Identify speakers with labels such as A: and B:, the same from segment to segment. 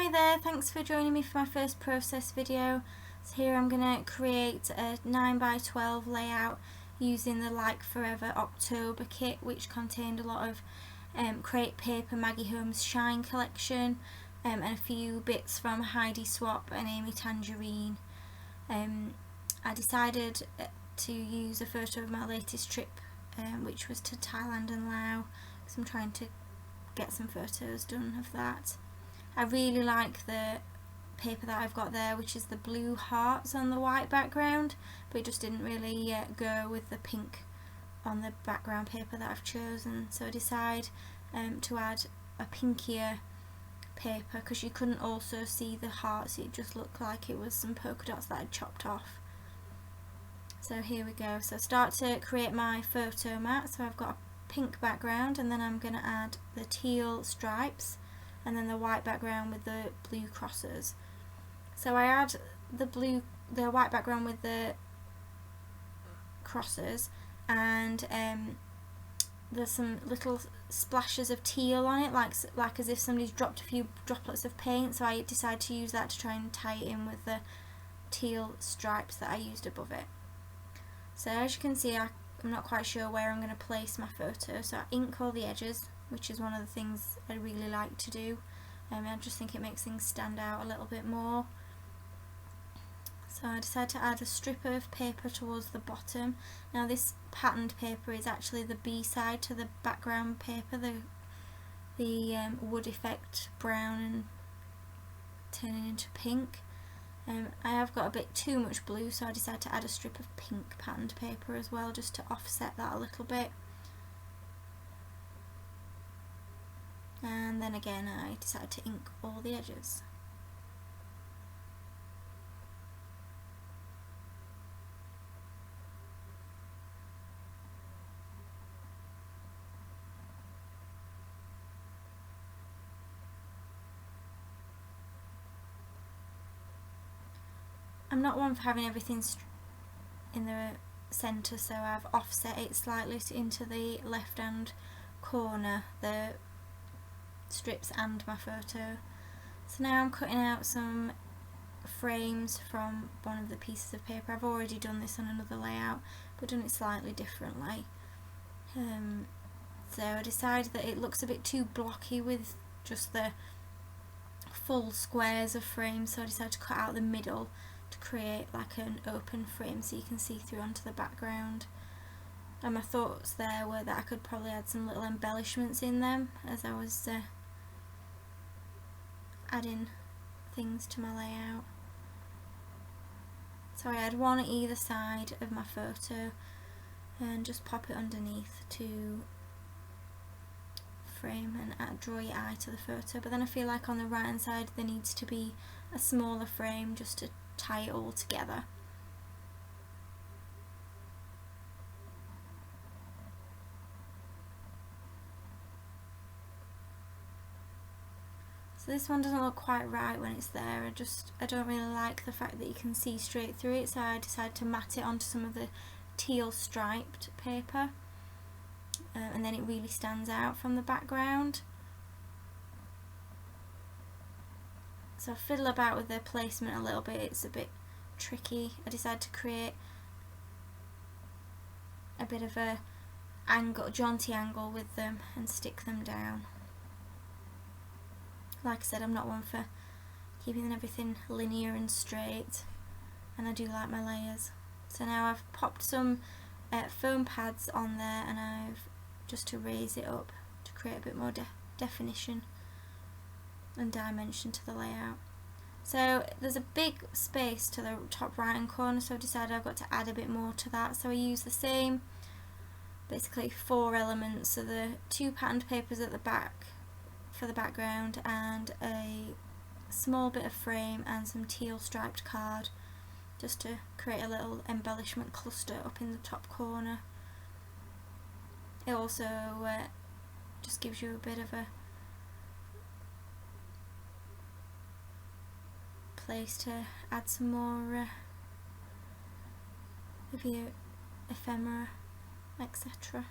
A: Hi there, thanks for joining me for my first process video. So here I'm going to create a 9x12 layout using the Like Forever October kit, which contained a lot of crepe paper, Maggie Holmes Shine collection, and a few bits from Heidi Swap and Amy Tangerine. I decided to use a photo of my latest trip, which was to Thailand and Laos, because I'm trying to get some photos done of that. I really like the paper that I've got there, which is the blue hearts on the white background, but it just didn't really go with the pink on the background paper that I've chosen, so I decided to add a pinkier paper, because you couldn't also see the hearts, it just looked like it was some polka dots that I'd chopped off. So here we go. So start to create my photo mat. So I've got a pink background, and then I'm going to add the teal stripes and then the white background with the blue crosses. So I add the white background with the crosses, and there's some little splashes of teal on it, like as if somebody's dropped a few droplets of paint, so I decided to use that to try and tie it in with the teal stripes that I used above it. So as you can see, I'm not quite sure where I'm going to place my photo, so I ink all the edges, which is one of the things I really like to do. I just think it makes things stand out a little bit more. So I decided to add a strip of paper towards the bottom. Now this patterned paper is actually the B side to the background paper, the wood effect brown and turning into pink. I have got a bit too much blue, so I decided to add a strip of pink patterned paper as well, just to offset that a little bit. And then again I decided to ink all the edges. I'm not one for having everything in the centre, so I've offset it slightly into the left hand corner, the strips and my photo. So now I'm cutting out some frames from one of the pieces of paper. I've already done this on another layout, but done it slightly differently. So I decided that it looks a bit too blocky with just the full squares of frames, so I decided to cut out the middle to create like an open frame so you can see through onto the background. And my thoughts there were that I could probably add some little embellishments in them as I was adding things to my layout. So I had one at either side of my photo and just pop it underneath to frame and draw your eye to the photo. But then I feel like on the right hand side there needs to be a smaller frame just to tie it all together. So this one doesn't look quite right when it's there. I don't really like the fact that you can see straight through it, so I decided to mat it onto some of the teal striped paper, and then it really stands out from the background. So I fiddle about with the placement a little bit, it's a bit tricky. I decided to create a bit of a jaunty angle with them and stick them down. Like I said, I'm not one for keeping everything linear and straight, and I do like my layers. So now I've popped some foam pads on there, and I've just to raise it up to create a bit more definition and dimension to the layout. So there's a big space to the top right hand corner, so I decided I've got to add a bit more to that. So I use the same, basically 4 elements, so the 2 patterned papers at the back for the background, and a small bit of frame and some teal striped card, just to create a little embellishment cluster up in the top corner. It also just gives you a bit of a place to add some more of your ephemera, etc.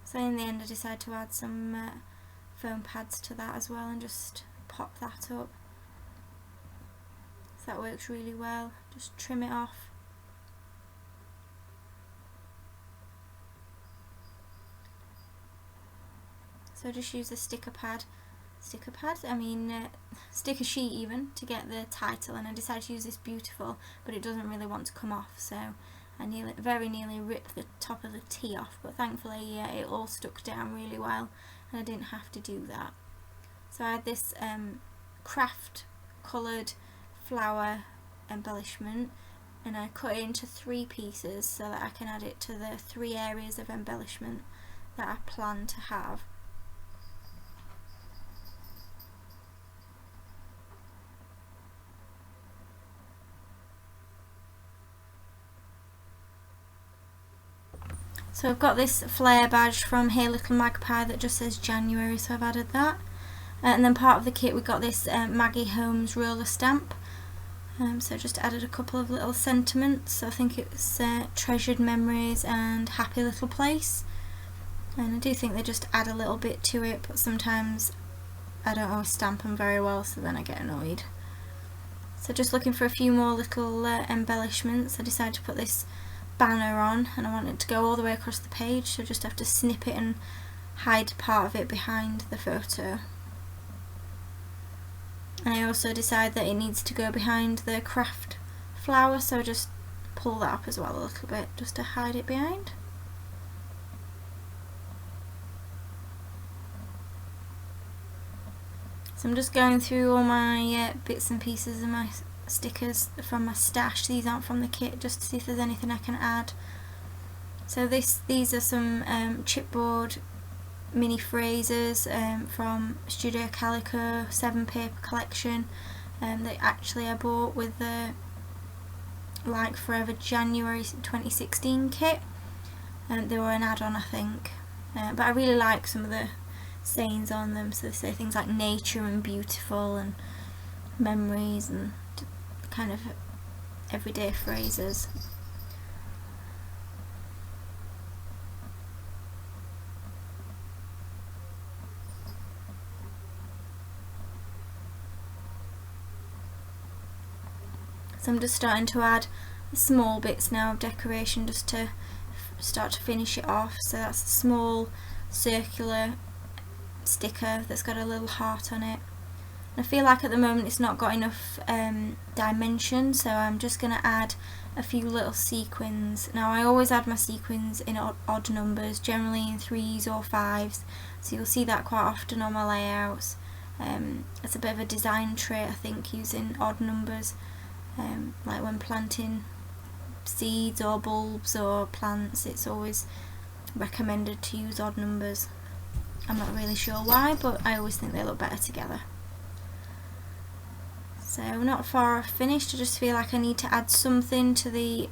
A: So in the end I decided to add some foam pads to that as well and just pop that up. So that works really well. Just trim it off. So just use a sticker sheet even, to get the title, and I decided to use this Beautiful, but it doesn't really want to come off, so I very nearly ripped the top of the T off, but thankfully it all stuck down really well and I didn't have to do that. So I had this craft coloured flower embellishment, and I cut it into 3 pieces so that I can add it to the 3 areas of embellishment that I plan to have. So I've got this flare badge from Hey Little Magpie that just says January, so I've added that. And then part of the kit we got this Maggie Holmes roller stamp. So just added a couple of little sentiments. So I think it's treasured memories and happy little place. And I do think they just add a little bit to it, but sometimes I don't always stamp them very well, so then I get annoyed. So just looking for a few more little embellishments, I decided to put this banner on, and I want it to go all the way across the page, so just have to snip it and hide part of it behind the photo. And I also decided that it needs to go behind the craft flower, so I just pull that up as well a little bit just to hide it behind. So I'm just going through all my bits and pieces of my stickers from my stash. These aren't from the kit, just to see if there's anything I can add. So these are some chipboard mini phrases from Studio Calico 7 paper collection that actually I bought with the Like Forever January 2016 kit. They were an add-on, I think, but I really like some of the sayings on them. So they say things like nature and beautiful and memories and kind of everyday phrases. So I'm just starting to add small bits now of decoration just to start to finish it off. So that's a small circular sticker that's got a little heart on it. I feel like at the moment it's not got enough dimension, so I'm just going to add a few little sequins. Now I always add my sequins in odd numbers, generally in 3s or 5s, so you'll see that quite often on my layouts. It's a bit of a design trait, I think, using odd numbers, like when planting seeds or bulbs or plants, it's always recommended to use odd numbers. I'm not really sure why, but I always think they look better together. So not far off finished. I just feel like I need to add something to the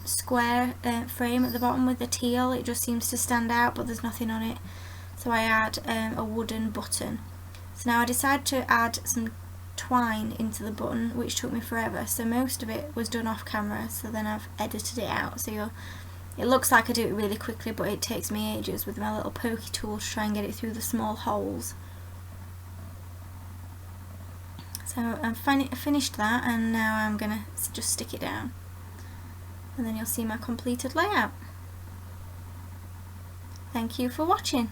A: square frame at the bottom with the teal. It just seems to stand out, but there's nothing on it. So I add a wooden button. So now I decided to add some twine into the button, which took me forever. So most of it was done off camera, so then I've edited it out. So it looks like I do it really quickly, but it takes me ages with my little pokey tool to try and get it through the small holes. So I've finished that, and now I'm going to just stick it down, and then you'll see my completed layout. Thank you for watching.